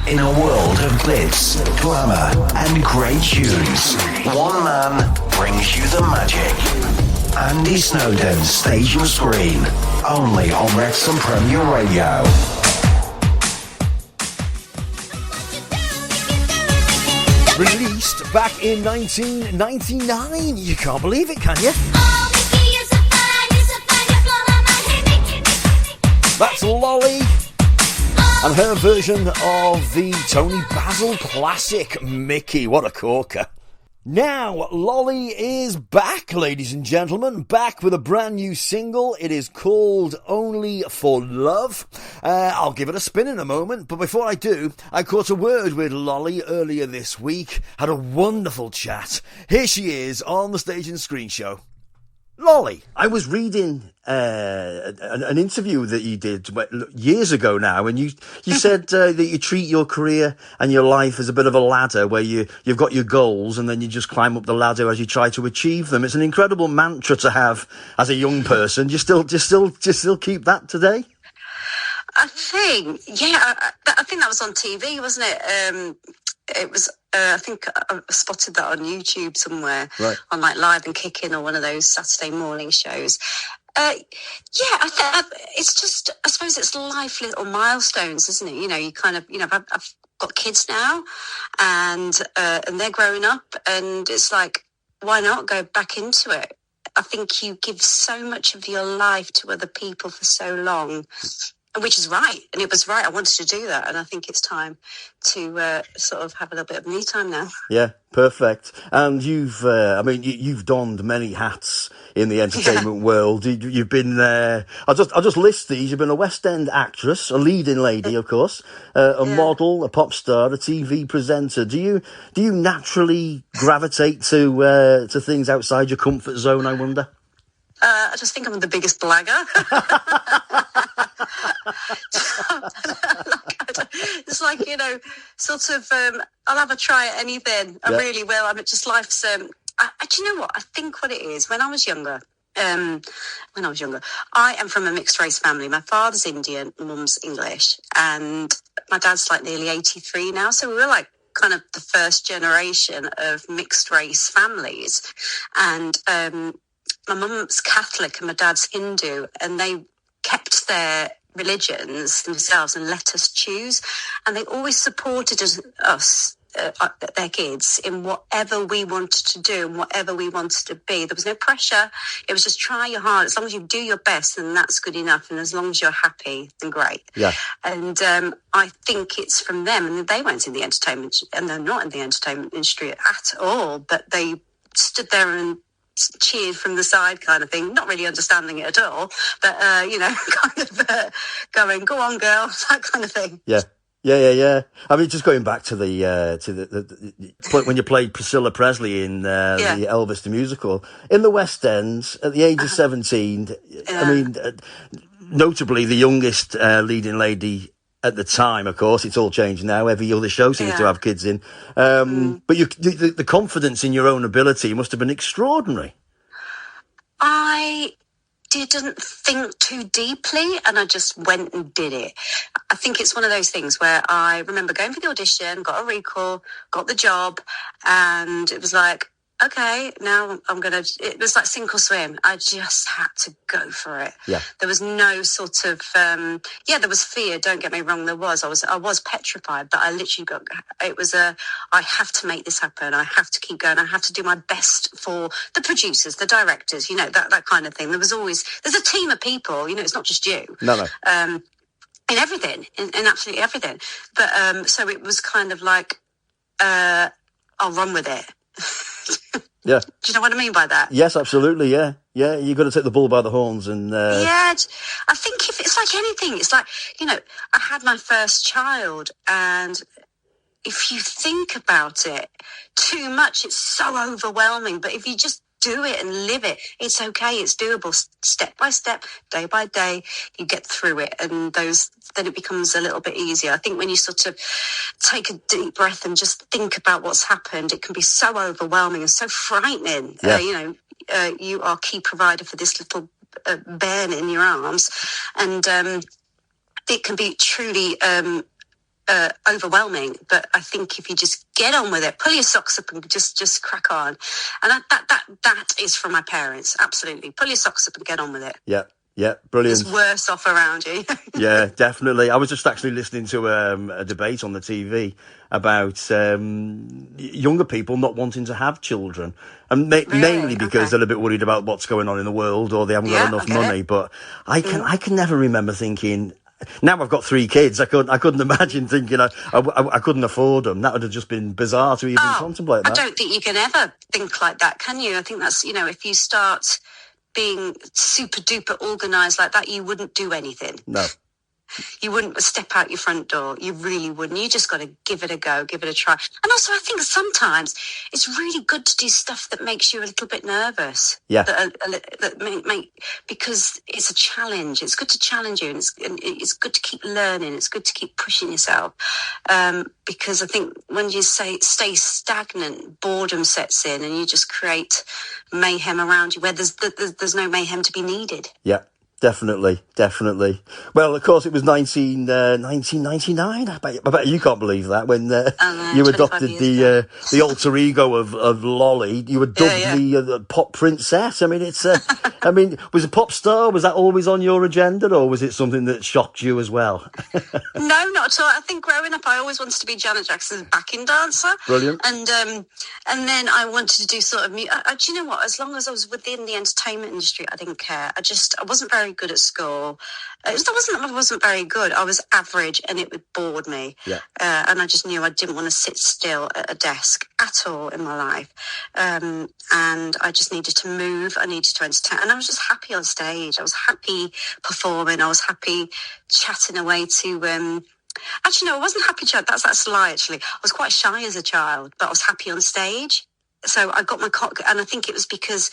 In a world of glitz, glamour, and great tunes, one man brings you the magic. Andy Snowden, Stage and Screen, only on Wrexhams Premier Radio. Released back in 1999. You can't believe it, can you? That's Lolly and her version of the Tony Basil classic Mickey. What a corker. Now, Lolly is back, ladies and gentlemen, back with a brand new single. It is called Only for Love. I'll give it a spin in a moment, but before I do, I caught a word with Lolly earlier this week, had a wonderful chat. Here she is on the Stage and Screen Show. Lolly. I was reading an interview that you did years ago now, and you said that you treat your career and your life as a bit of a ladder where you've got your goals and then you just climb up the ladder as you try to achieve them. It's an incredible mantra to have as a young person. Do you still keep that today? I think that was on TV, wasn't it? It was, I think I spotted that on YouTube somewhere, right, on like Live and Kicking or one of those Saturday morning shows. It's just, I suppose it's life little milestones, isn't it? You know, you kind of, I've got kids now and they're growing up, and it's like, why not go back into it? I think you give so much of your life to other people for so long, which is right. And it was right. I wanted to do that. And I think it's time to sort of have a little bit of me time now. Yeah, perfect. And you've donned many hats in the entertainment world. You've been, I'll just list these. You've been a West End actress, a leading lady, of course, a model, a pop star, a TV presenter. Do you naturally gravitate to things outside your comfort zone, I wonder? I just think I'm the biggest blagger. It's like, sort of, I'll have a try at anything. I really will. I mean, just life's, do you know what? I think what it is, when I was younger, I am from a mixed race family. My father's Indian, my mum's English, and my dad's like nearly 83 now. So we were like kind of the first generation of mixed race families. And, my mum's Catholic and my dad's Hindu, and they kept their religions themselves and let us choose. And they always supported us, their kids, in whatever we wanted to do and whatever we wanted to be. There was no pressure. It was just try your hard. As long as you do your best, then that's good enough. And as long as you're happy, then great. Yeah. And I think it's from them. And they weren't in the entertainment, and they're not in the entertainment industry at all, but they stood there and cheered from the side kind of thing, not really understanding it at all, but kind of going, go on girl, that kind of thing. Yeah. I mean, just going back to the when you played Priscilla Presley in the Elvis the musical in the West End at the age of 17. I mean, notably the youngest leading lady at the time, of course. It's all changed now. Every other show seems to have kids in. But the confidence in your own ability must have been extraordinary. I didn't think too deeply, and I just went and did it. I think it's one of those things where I remember going for the audition, got a recall, got the job, and it was like, okay, now it was like sink or swim. I just had to go for it. Yeah. There was no sort of, there was fear, don't get me wrong, there was. I was petrified, but I literally I have to make this happen. I have to keep going. I have to do my best for the producers, the directors, that kind of thing. There's a team of people, it's not just you. No. In everything, in absolutely everything. But, so it was kind of like, I'll run with it. Yeah. Do you know what I mean by that? Yes, absolutely. Yeah. You've got to take the bull by the horns and. Yeah, I think if it's like anything, it's like I had my first child, and if you think about it too much, it's so overwhelming. But if you just do it and live it, it's okay. It's doable. Step by step, day by day, you get through it, and then it becomes a little bit easier. I think when you sort of take a deep breath and just think about what's happened, it can be so overwhelming and so frightening. Yeah. You are key provider for this little bairn in your arms, and it can be truly overwhelming. But I think if you just get on with it, pull your socks up and just crack on. And that is from my parents. Absolutely. Pull your socks up and get on with it. Yeah. Yeah, brilliant. There's worse off around you. Yeah, definitely. I was just actually listening to a debate on the TV about younger people not wanting to have children, and mainly because they're a bit worried about what's going on in the world, or they haven't got enough money. But I can never remember thinking. Now I've got 3 kids. I couldn't imagine thinking I couldn't afford them. That would have just been bizarre to even contemplate that. I don't think you can ever think like that, can you? I think that's, if you start being super duper organised like that, you wouldn't do anything. No. You wouldn't step out your front door. You really wouldn't. You just got to give it a go, give it a try. And also, I think sometimes it's really good to do stuff that makes you a little bit nervous. Yeah. Because it's a challenge. It's good to challenge you, and it's good to keep learning. It's good to keep pushing yourself. Because I think when you stay stagnant, boredom sets in, and you just create mayhem around you where there's no mayhem to be needed. Yeah. Definitely. Well, of course, it was 1999. I bet you can't believe that when you adopted the alter ego of Lolly. You were dubbed the pop princess. I mean, it's. Was a pop star? Was that always on your agenda, or was it something that shocked you as well? No, not at all. I think growing up, I always wanted to be Janet Jackson's backing dancer. Brilliant. And then I wanted to do sort of. Do you know what? As long as I was within the entertainment industry, I didn't care. I wasn't very good at school. I wasn't very good. I was average, and it bored me. Yeah. And I just knew I didn't want to sit still at a desk at all in my life. And I just needed to move. I needed to entertain, and I was just happy on stage. I was happy performing. I was happy chatting away to. Actually, no, I wasn't happy chatting. That's a lie. Actually, I was quite shy as a child, but I was happy on stage. So I got my and I think it was because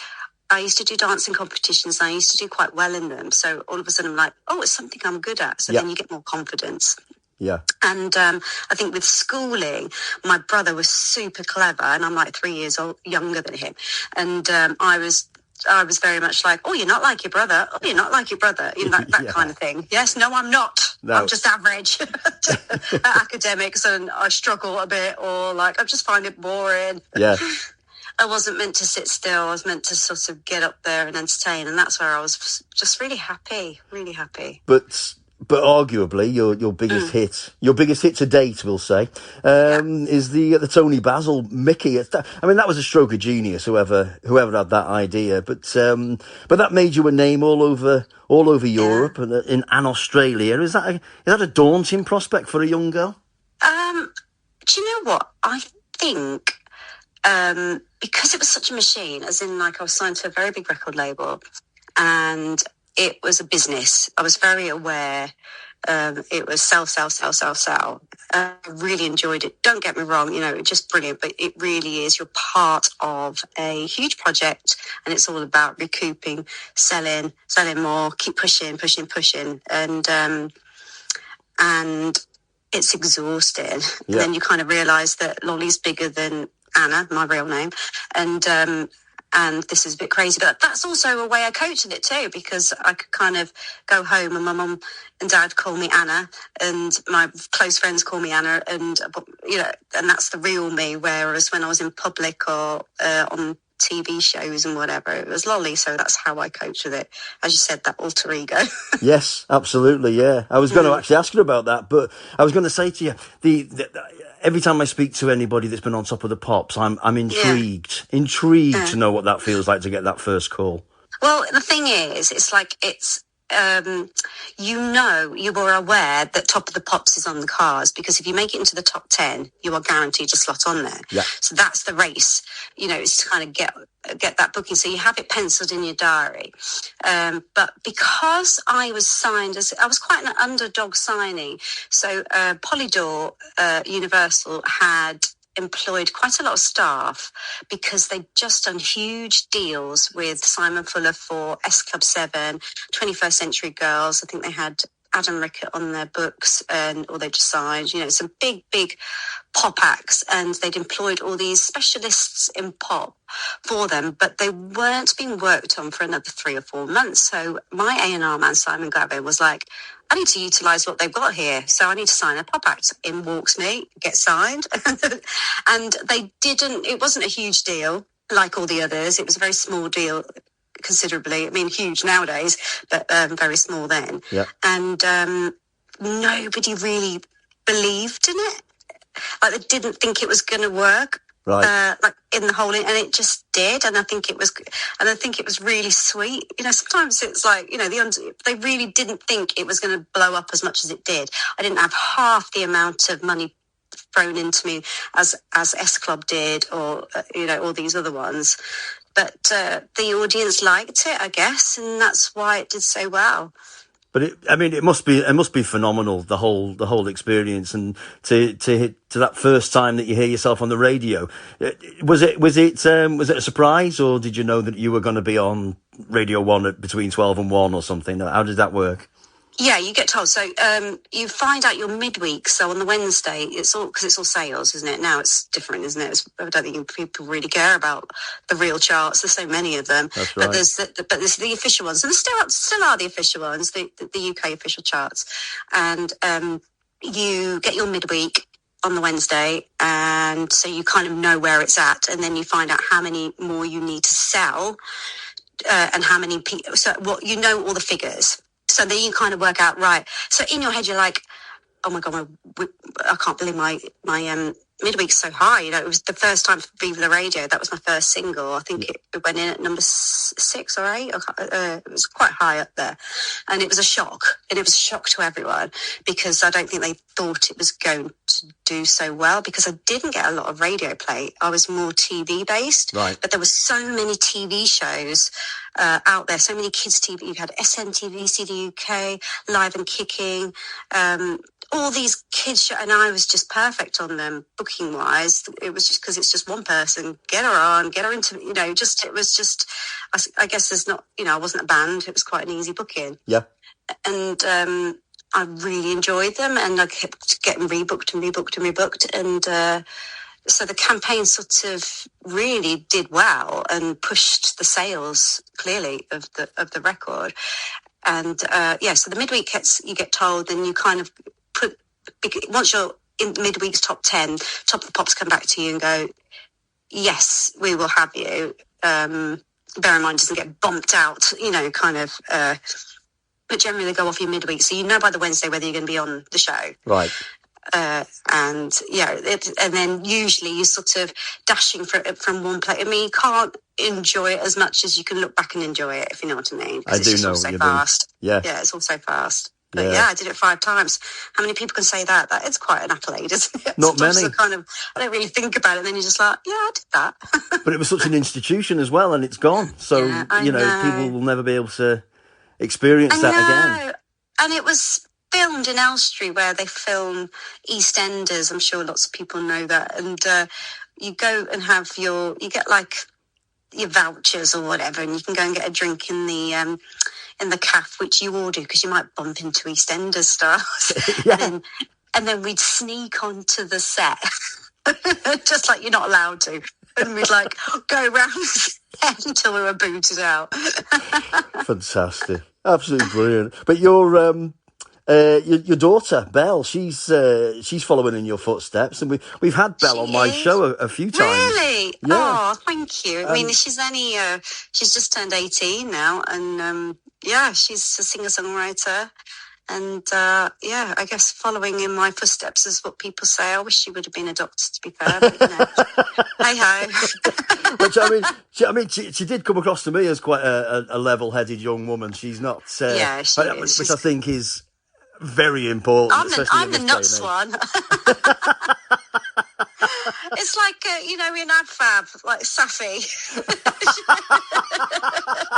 I used to do dancing competitions, and I used to do quite well in them. So all of a sudden I'm like, it's something I'm good at. So then you get more confidence. Yeah. And I think with schooling, my brother was super clever, and I'm like 3 years younger than him. And I was very much like, you're not like your brother. Oh, you're not like your brother. That kind of thing. Yes, no, I'm not. No. I'm just average at academics, and I struggle a bit, or like I just find it boring. Yeah. I wasn't meant to sit still. I was meant to sort of get up there and entertain, and that's where I was just really happy. But arguably your biggest hit to date, we'll say, is the Tony Basil Mickey. That was a stroke of genius. Whoever had that idea, but that made you a name all over Europe and Australia. Is that a daunting prospect for a young girl? Do you know what I think? Because it was such a machine, as in, like, I was signed to a very big record label, and it was a business. I was very aware. It was sell. I really enjoyed it. Don't get me wrong, it's just brilliant, but it really is. You're part of a huge project, and it's all about recouping, selling more, keep pushing. And it's exhausting. Yeah. And then you kind of realise that Lolly's bigger than Anna, my real name, and this is a bit crazy, but that's also a way I coached it too, because I could kind of go home and my mum and dad call me Anna, and my close friends call me Anna, and and that's the real me. Whereas when I was in public or on TV shows and whatever, it was Lolly. So that's how I coach with it. As you said, that alter ego. Yes, absolutely. Yeah, I was going to actually ask you about that, but I was going to say to you every time I speak to anybody that's been on Top of the Pops, I'm intrigued to know what that feels like to get that first call. Well, the thing is, it's like you were aware that Top of the Pops is on the cards, because if you make it into the top 10, you are guaranteed a slot on there. Yeah. So that's the race. It's to kind of get that booking. So you have it penciled in your diary. But because I was signed I was quite an underdog signing. So Polydor Universal had employed quite a lot of staff, because they'd just done huge deals with Simon Fuller for S Club 7, 21st Century Girls. I think they had Adam Rickett on their books, or they just signed, some big pop acts, and they'd employed all these specialists in pop for them, but they weren't being worked on for another 3 or 4 months. So my A&R man, Simon Gavin, was like, I need to utilise what they've got here, so I need to sign a pop act. In walks me, get signed. And they didn't, it wasn't a huge deal like all the others. It was a very small deal, considerably. I mean, huge nowadays, but very small then. Yeah. And nobody really believed in it. Like, they didn't think it was going to work. Right. Like in the whole, and it just did. And I think it was really sweet. Sometimes it's like, they really didn't think it was going to blow up as much as it did. I didn't have half the amount of money thrown into me as S Club did, or all these other ones. But the audience liked it, I guess, and that's why it did so well. But it must be phenomenal, the whole experience, and to that first time that you hear yourself on the radio. Was it a surprise, or did you know that you were going to be on Radio 1 at between 12 and 1 or something? How did that work? Yeah, you get told. So you find out your midweek. So on the Wednesday, it's all sales, isn't it? Now it's different, isn't it? I don't think people really care about the real charts. There's so many of them. That's right. But there's the official ones, and there still are the official ones, the UK official charts. And you get your midweek on the Wednesday, and so you kind of know where it's at, and then you find out how many more you need to sell, and how many people. So all the figures. So then you kind of work out, right. So in your head, you're like, oh my God, I can't believe my midweek's so high. It was the first time for Viva la Radio. That was my first single. I think it went in at number 6 or 8. It was quite high up there. And it was a shock. And it was a shock to everyone, because I don't think they thought it was going to do so well, because I didn't get a lot of radio play. I was more TV based. Right. But there were so many TV shows out there, so many kids TV. You had SNTV, CD UK, Live and Kicking, all these kids shows, and I was just perfect on them booking wise. It was just because it's just one person, get her into, it was just, I guess there's not, I wasn't a band. It was quite an easy booking. Yeah. And I really enjoyed them, and I kept getting rebooked. And so the campaign sort of really did well and pushed the sales clearly of the record. And so the midweek you get told, then you kind of once you're in midweek's top 10, Top of the Pops come back to you and go, yes, we will have you. Bear in mind, it doesn't get bumped out, but generally they go off your midweek, so by the Wednesday whether you're going to be on the show. Right. And then usually you're sort of dashing from one place. I mean, you can't enjoy it as much as you can look back and enjoy it, if you know what I mean. I do know all so what you fast. mean. Yeah, it's all so fast. But yeah, I did it 5 times. How many people can say that? That is quite an accolade, isn't it? Not many. I don't really think about it, and then you're just like, yeah, I did that. But it was such an institution as well, and it's gone. So, people will never be able to experience that again. And it was filmed in Elstree, where they film EastEnders. I'm sure lots of people know that. And you go and have you get like your vouchers or whatever, and you can go and get a drink in the cafe, which you order because you might bump into EastEnders stars. Yeah. And then we'd sneak onto the set, just like you're not allowed to. And we'd like go around the set until we were booted out. Fantastic. Absolutely brilliant. But your daughter, Belle, she's following in your footsteps, and we've had Belle on my show a few times. Really? Yeah. Oh, thank you. I mean, she's only she's just turned 18 now, and she's a singer-songwriter, and I guess following in my footsteps is what people say. I wish she would have been a doctor, to be fair, but hey ho. Which she did come across to me as quite a level-headed young woman. She's not, she is. which I think is very important. I'm the nuts one. It's like, in AdFab, like Safi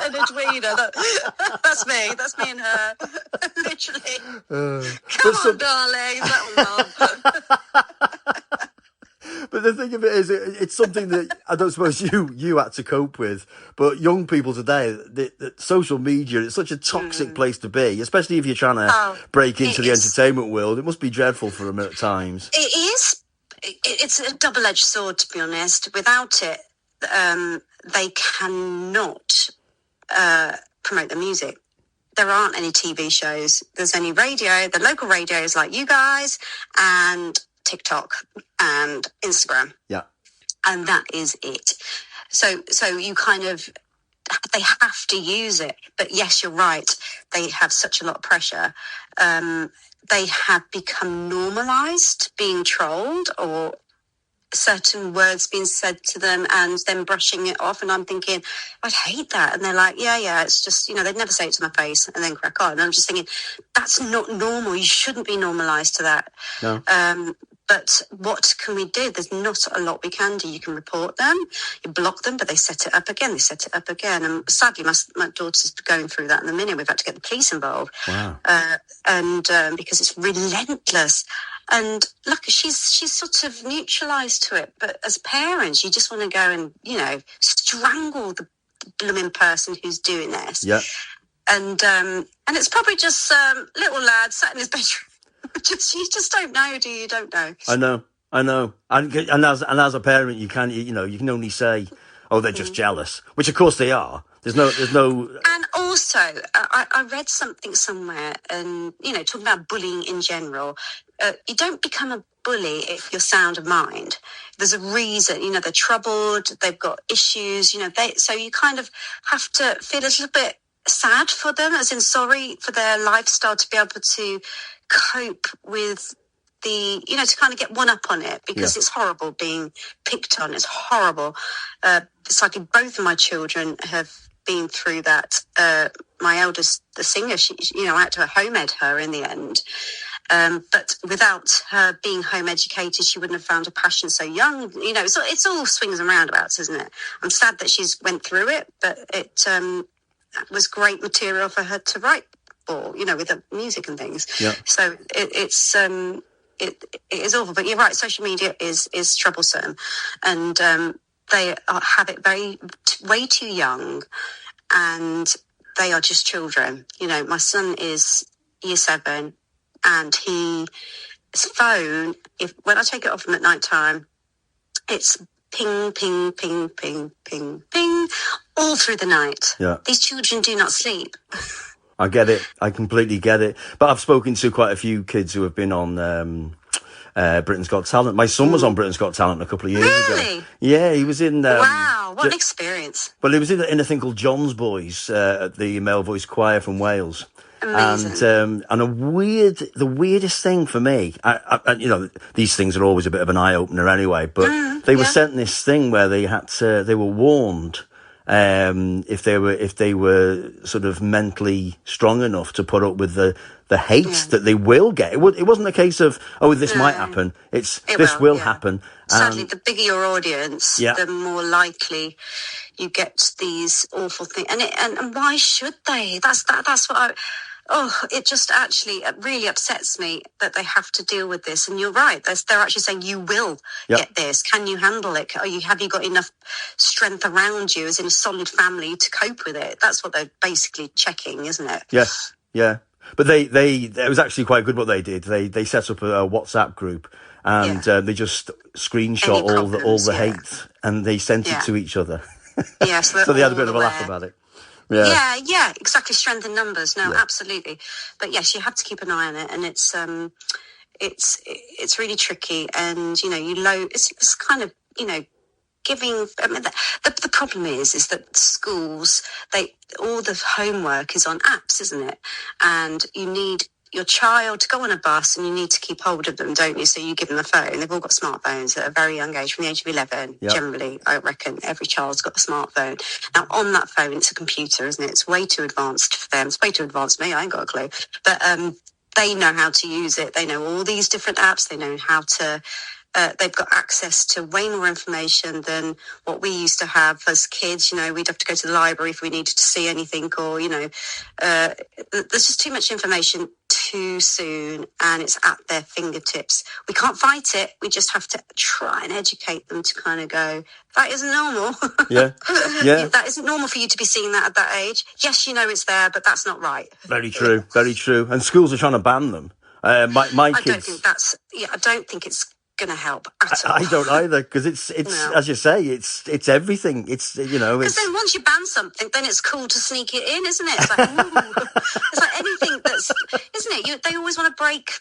and Edwina. That's me and her. Literally. Come on, darling. That was on. But the thing of it is, it's something that I don't suppose you had to cope with, but young people today, the social media, it's such a toxic place to be, especially if you're trying to break into the entertainment world. It must be dreadful for them at times. It is. It's a double-edged sword, to be honest. Without it, they cannot promote the music. There aren't any TV shows. There's only radio. The local radios like you guys and TikTok and Instagram. Yeah. And that is it. So you kind of, they have to use it. But yes, you're right. They have such a lot of pressure. They have become normalised being trolled or certain words being said to them and then brushing it off. And I'm thinking, I'd hate that. And they're like, yeah, it's just, they'd never say it to my face and then crack on. And I'm just thinking, that's not normal. You shouldn't be normalised to that. No. But what can we do? There's not a lot we can do. You can report them, you block them, but they set it up again. And sadly, my daughter's going through that in a minute. We've had to get the police involved. Wow. And because it's relentless. And look, she's sort of neutralised to it. But as parents, you just want to go and, strangle the blooming person who's doing this. Yeah. And it's probably just little lad sat in his bedroom. You just don't know, do you? You don't know. I know. And as a parent, you can only say, oh, they're just jealous, which of course they are. There's no. And also, I read something somewhere, and talking about bullying in general, you don't become a bully if you're sound of mind. There's a reason. They're troubled, they've got issues. So you kind of have to feel a little bit sad for them, as in sorry for their lifestyle, to be able to cope with the, to kind of get one up on it, because it's horrible being picked on. It's horrible. Sadly, both of my children have been through that. My eldest, the singer, she I had to home ed her in the end. But without her being home educated, she wouldn't have found a passion so young. So it's all swings and roundabouts, isn't it? I'm sad that she's went through it, but it was great material for her to write for, with the music and things. Yeah. So it is awful. But you're right, social media is troublesome, and they have it way too young, and they are just children. My son is year 7, and his phone, when I take it off him at night time, it's ping, ping, ping, ping, ping, ping, all through the night. Yeah. These children do not sleep. I get it. I completely get it. But I've spoken to quite a few kids who have been on Britain's Got Talent. My son was on Britain's Got Talent a couple of years ago. Yeah, he was in... wow, what an experience. Well, he was in a thing called John's Boys, at the male voice choir from Wales. Amazing. And the weirdest thing for me, I these things are always a bit of an eye-opener anyway, but they were sent this thing where they were warned if they were sort of mentally strong enough to put up with the hate that they will get. It wasn't a case of, this might happen. This will happen. Sadly, the bigger your audience, the more likely you get these awful things. And why should they? That's what it just actually really upsets me that they have to deal with this. And you're right. They're actually saying you will get this. Can you handle it? Have you got enough strength around you as in a solid family to cope with it? That's what they're basically checking, isn't it? Yes. Yeah. But it was actually quite good what they did. They set up a WhatsApp group, and they just screenshot all the hate, and they sent it to each other. Yeah, so they had a bit of a laugh about it. Yeah, exactly. Strength in numbers. No, absolutely. But yes, you have to keep an eye on it, and it's really tricky. And it's kind of giving. I mean, the problem is that schools, all the homework is on apps, isn't it? And you need your child to go on a bus, and you need to keep hold of them, don't you? So you give them a phone. They've all got smartphones at a very young age, from the age of 11. Yep. Generally, I reckon every child's got a smartphone. Now, on that phone, it's a computer, isn't it? It's way too advanced for them. It's way too advanced for me. I ain't got a clue. But they know how to use it. They know all these different apps. They know how to they've got access to way more information than what we used to have as kids. You know, we'd have to go to the library if we needed to see anything, or, you know, there's just too much information too soon, and it's at their fingertips. We can't fight it. We just have to try and educate them to kind of go, that isn't normal. Yeah. That isn't normal for you to be seeing that at that age. Yes, you know it's there, but that's not right. Very true. Very true. And schools are trying to ban them. My kids. I don't think it's going to help at all. I don't either, because it's No. as you say, it's everything. It's, you know, because then once you ban something, then it's cool to sneak it in, isn't it? It's like, ooh. It's like anything that's, isn't it? They always want to break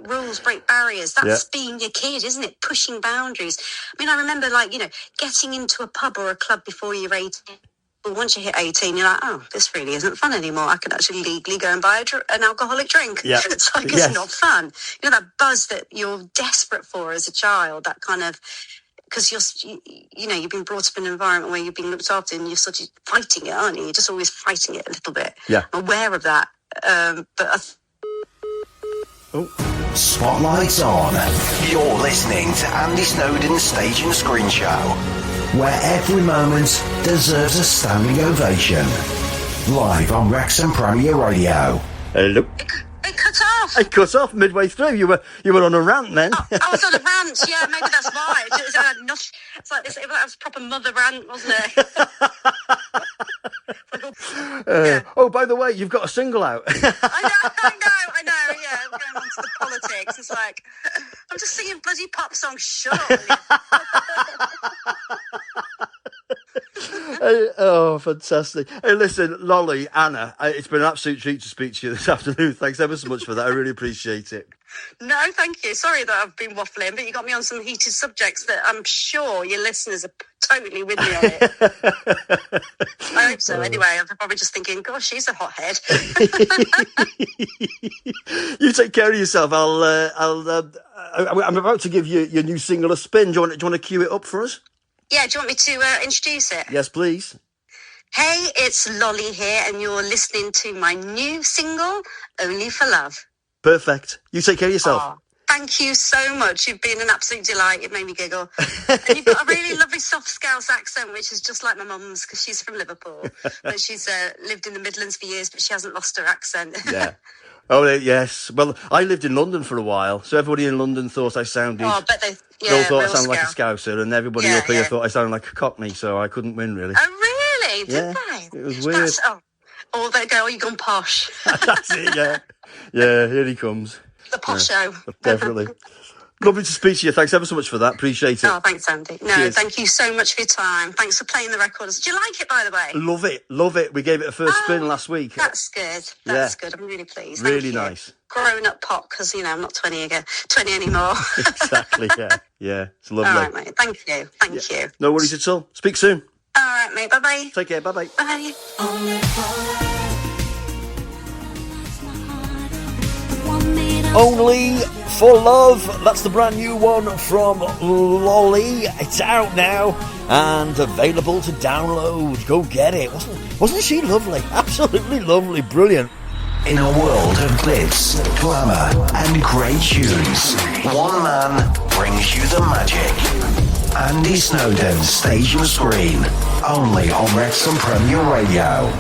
rules, break barriers. That's being a kid, isn't it? Pushing boundaries. I mean, I remember, like, you know, getting into a pub or a club before you're 18. But once you hit 18, you're like, oh, this really isn't fun anymore. I could actually legally go and buy an alcoholic drink. Yeah. It's like, it's not fun. You know, that buzz that you're desperate for as a child, that kind of, because you've been brought up in an environment where you've been looked after, and you're sort of fighting it, aren't you? You're just always fighting it a little bit. Yeah. I'm aware of that. Spotlight's on. You're listening to Andy Snowden's Stage and Screen Show, where every moment deserves a standing ovation. Live on Wrexhams Premier Radio. Hello. It cut off. It cut off midway through. You were on a rant then. Oh, I was on a rant. Yeah, maybe that's why. It's like this. It was a proper mother rant, wasn't it? Oh, by the way, you've got a single out. I know. Yeah, we're going on to the politics. It's like, I'm just singing bloody pop songs. Shut up. Oh, fantastic. Hey, listen, Lolly, Anna, it's been an absolute treat to speak to you this afternoon. Thanks ever so much for that. I really appreciate it. No, thank you. Sorry that I've been waffling, but you got me on some heated subjects that I'm sure your listeners are totally with me on it. I hope so. Anyway, I'm probably just thinking, gosh, she's a hothead. You take care of yourself. I'm about to give you your new single a spin. Do you want to cue it up for us? Yeah, do you want me to introduce it? Yes, please. Hey, it's Lolly here, and you're listening to my new single, Only for Love. Perfect. You take care of yourself. Oh, thank you so much. You've been an absolute delight. You've made me giggle. And you've got a really lovely soft Scouse accent, which is just like my mum's, because she's from Liverpool. But she's lived in the Midlands for years, but she hasn't lost her accent. Yeah. Oh, yes. Well, I lived in London for a while, so everybody in London thought I sounded... Oh, but they all thought I sounded Scouse. like a Scouser, and everybody up here thought I sounded like a Cockney, so I couldn't win, really. Oh, really? Did they? It was weird. Or they go, oh, you've gone posh. That's it, yeah. Yeah, here he comes. The posh show. Definitely. Lovely to speak to you. Thanks ever so much for that. Appreciate it. Oh, thanks, Andy. No, Cheers. Thank you so much for your time. Thanks for playing the record. Do you like it, by the way? Love it. We gave it a first spin last week. That's good. That's good. I'm really pleased. Really nice. Grown up pop, because, you know, I'm not 20 anymore. Exactly, yeah. It's lovely. All right, mate. Thank you. Thank you. No worries at all. Speak soon. All right, mate. Bye-bye. Take care. Bye-bye. Bye. Only for Love. That's the brand new one from Lolly. It's out now and available to download. Go get it. Wasn't she lovely? Absolutely lovely. Brilliant. In a world of glitz, glamour, and great tunes, one man brings you the magic. Andy Snowden, Stage and Screen, only on Wrexhams Premier Radio.